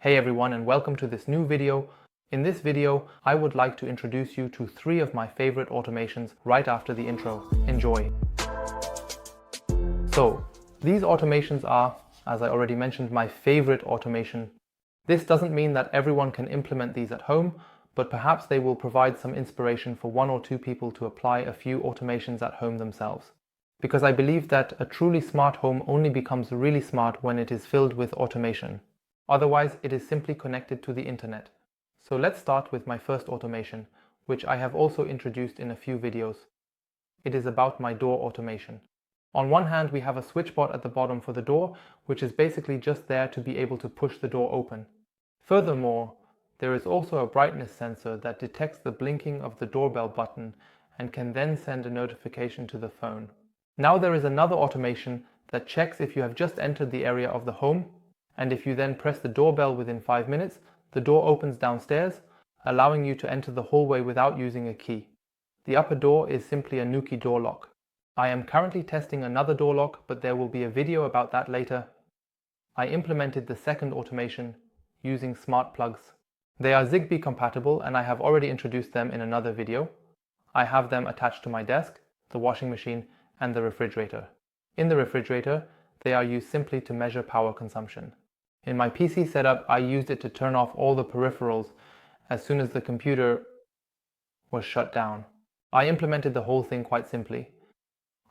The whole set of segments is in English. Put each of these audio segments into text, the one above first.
Hey everyone, and welcome to this new video. In this video, I would like to introduce you to 3 of my favorite automations right after the intro. Enjoy! So, these automations are, as I already mentioned, my favorite automation. This doesn't mean that everyone can implement these at home, but perhaps they will provide some inspiration for 1 or 2 people to apply a few automations at home themselves. Because I believe that a truly smart home only becomes really smart when it is filled with automation. Otherwise, it is simply connected to the internet. So let's start with my first automation, which I have also introduced in a few videos. It is about my door automation. On one hand, we have a switchbot at the bottom for the door, which is basically just there to be able to push the door open. Furthermore, there is also a brightness sensor that detects the blinking of the doorbell button and can then send a notification to the phone. Now there is another automation that checks if you have just entered the area of the home, and if you then press the doorbell within 5 minutes, the door opens downstairs, allowing you to enter the hallway without using a key. The upper door is simply a Nuki door lock. I am currently testing another door lock, but there will be a video about that later. I implemented the second automation using smart plugs. They are Zigbee compatible, and I have already introduced them in another video. I have them attached to my desk, the washing machine, and the refrigerator. In the refrigerator, they are used simply to measure power consumption. In my PC setup, I used it to turn off all the peripherals as soon as the computer was shut down. I implemented the whole thing quite simply.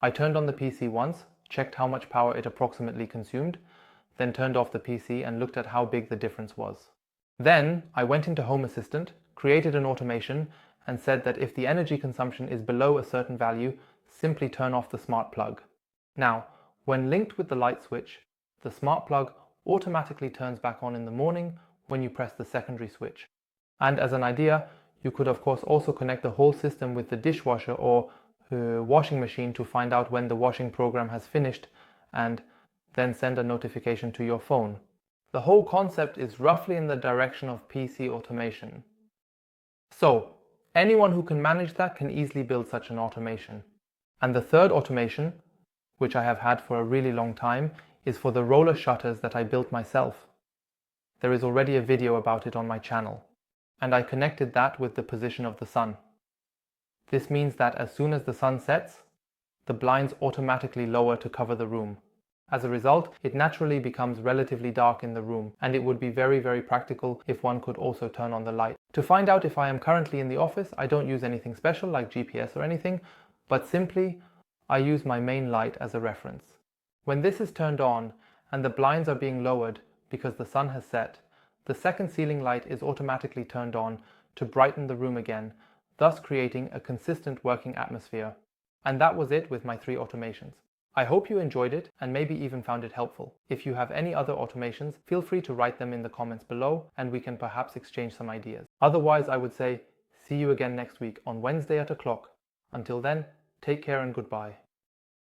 I turned on the PC once, checked how much power it approximately consumed, then turned off the PC and looked at how big the difference was. Then I went into Home Assistant, created an automation, and said that if the energy consumption is below a certain value, simply turn off the smart plug. Now, when linked with the light switch, the smart plug automatically turns back on in the morning when you press the secondary switch. And as an idea, you could of course also connect the whole system with the dishwasher or washing machine to find out when the washing program has finished and then send a notification to your phone. The whole concept is roughly in the direction of PC automation. So, anyone who can manage that can easily build such an automation. And the third automation, which I have had for a really long time, is for the roller shutters that I built myself. There is already a video about it on my channel, and I connected that with the position of the sun. This means that as soon as the sun sets, the blinds automatically lower to cover the room. As a result, it naturally becomes relatively dark in the room, and it would be very practical if one could also turn on the light. To find out if I am currently in the office, I don't use anything special like GPS or anything, but simply I use my main light as a reference. When this is turned on and the blinds are being lowered because the sun has set, the second ceiling light is automatically turned on to brighten the room again, thus creating a consistent working atmosphere. And that was it with my 3 automations. I hope you enjoyed it and maybe even found it helpful. If you have any other automations, feel free to write them in the comments below and we can perhaps exchange some ideas. Otherwise, I would say see you again next week on Wednesday at 1:00. Until then, take care and goodbye.